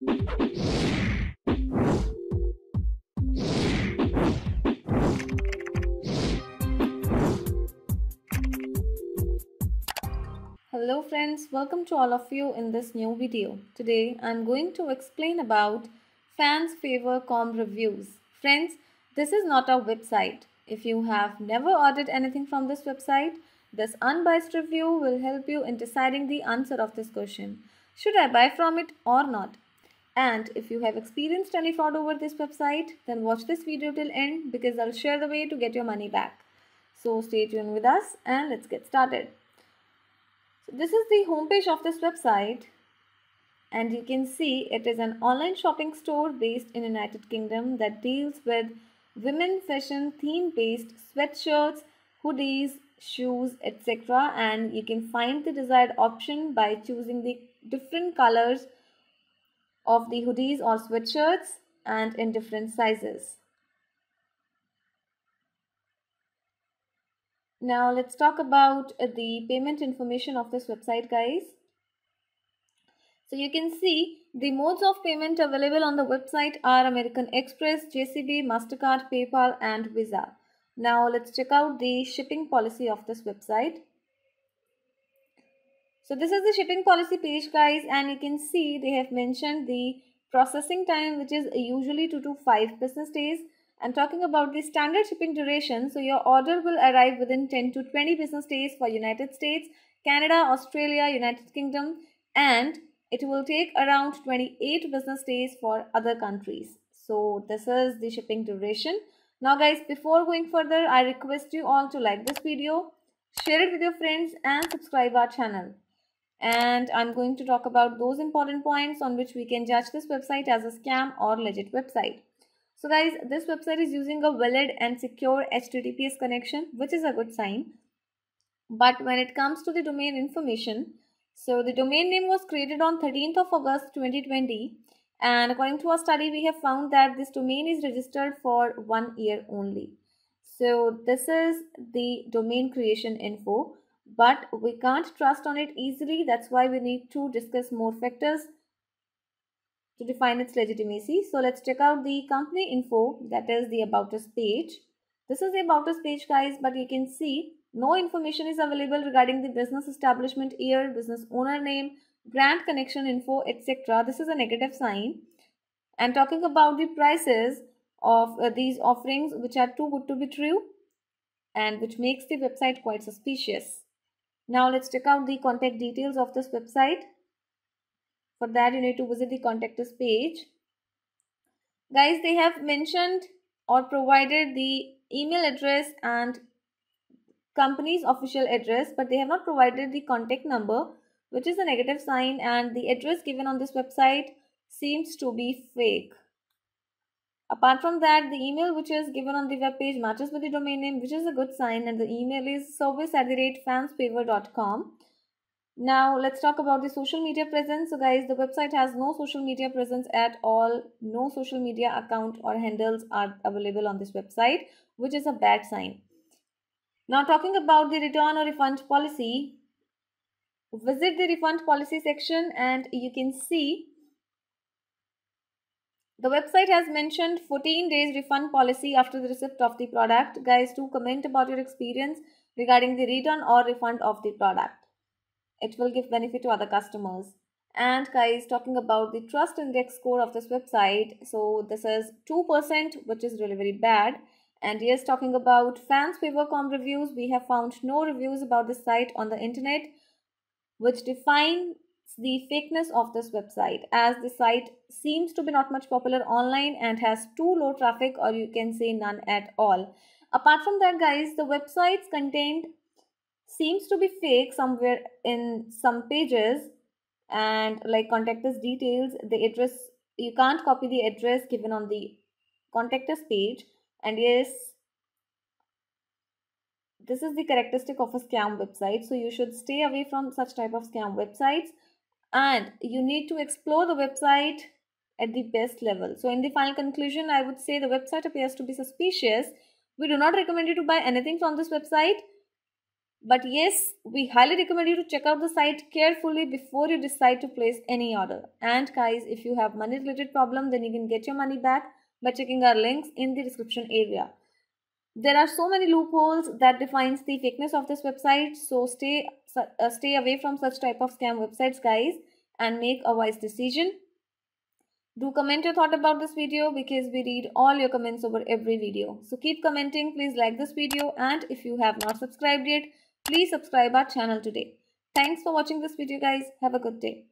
Hello friends, welcome to all of you in this new video. Today I'm going to explain about fans favor com reviews. Friends, this is not a website. If you have never ordered anything from this website, this unbiased review will help you in deciding the answer of this question. Should I buy from it or not? And if you have experienced any fraud over this website, then watch this video till end because I'll share the way to get your money back. So stay tuned with us and let's get started. So this is the homepage of this website, and you can see it is an online shopping store based in United Kingdom that deals with women fashion theme based sweatshirts, hoodies, shoes, etc. And you can find the desired option by choosing the different colors of the hoodies or sweatshirts and in different sizes. Now let's talk about the payment information of this website, guys. So you can see the modes of payment available on the website are American Express, JCB, MasterCard, PayPal and Visa. Now let's check out the shipping policy of this website. So this is the shipping policy page, guys, and you can see they have mentioned the processing time, which is usually 2 to 5 business days. And talking about the standard shipping duration, so your order will arrive within 10 to 20 business days for United States, Canada, Australia, United Kingdom, and it will take around 28 business days for other countries. So this is the shipping duration. Now guys, before going further, I request you all to like this video, share it with your friends and subscribe our channel. And I'm going to talk about those important points on which we can judge this website as a scam or legit website. So guys, this website is using a valid and secure HTTPS connection, which is a good sign. But when it comes to the domain information, so the domain name was created on 13th of August 2020, and according to a study, we have found that this domain is registered for 1 year only. So this is the domain creation info, but we can't trust on it easily. That's why we need to discuss more factors to define its legitimacy. So let's check out the company info, that is the About Us page. This is the About Us page, guys, but you can see no information is available regarding the business establishment year, business owner name, brand connection info, etc. This is a negative sign. And talking about the prices of these offerings, which are too good to be true and which makes the website quite suspicious. Now let's check out the contact details of this website. For that, you need to visit the contact us page. Guys, they have mentioned or provided the email address and company's official address, but they have not provided the contact number, which is a negative sign, and the address given on this website seems to be fake. Apart from that, the email which is given on the web page matches with the domain name, which is a good sign, and the email is service@fansfavor.com. Now let's talk about the social media presence. So guys, the website has no social media presence at all. No social media account or handles are available on this website, which is a bad sign. Now talking about the return or refund policy, visit the refund policy section and you can see the website has mentioned 14 days refund policy after the receipt of the product. Guys, do comment about your experience regarding the return or refund of the product. It will give benefit to other customers. And guys, talking about the trust index score of this website, so this is 2%, which is really very bad. And yes, talking about fans favor.com reviews, we have found no reviews about this site on the internet, which defines the fakeness of this website, as the site seems to be not much popular online and has too low traffic, or you can say none at all. Apart from that, guys, the website's content seems to be fake somewhere in some pages, and like contact us details, the address, you can't copy the address given on the contact us page. And yes, this is the characteristic of a scam website, so you should stay away from such type of scam websites, and you need to explore the website at the best level. So in the final conclusion, I would say the website appears to be suspicious. We do not recommend you to buy anything from this website. But yes, we highly recommend you to check out the site carefully before you decide to place any order. And guys, if you have money related problem, then you can get your money back by checking our links in the description area. There are so many loopholes that defines the fakeness of this website, so stay away from such type of scam websites, guys, and make a wise decision. Do comment your thought about this video because we read all your comments over every video. So keep commenting, please like this video, and if you have not subscribed yet, please subscribe our channel today. Thanks for watching this video, guys. Have a good day.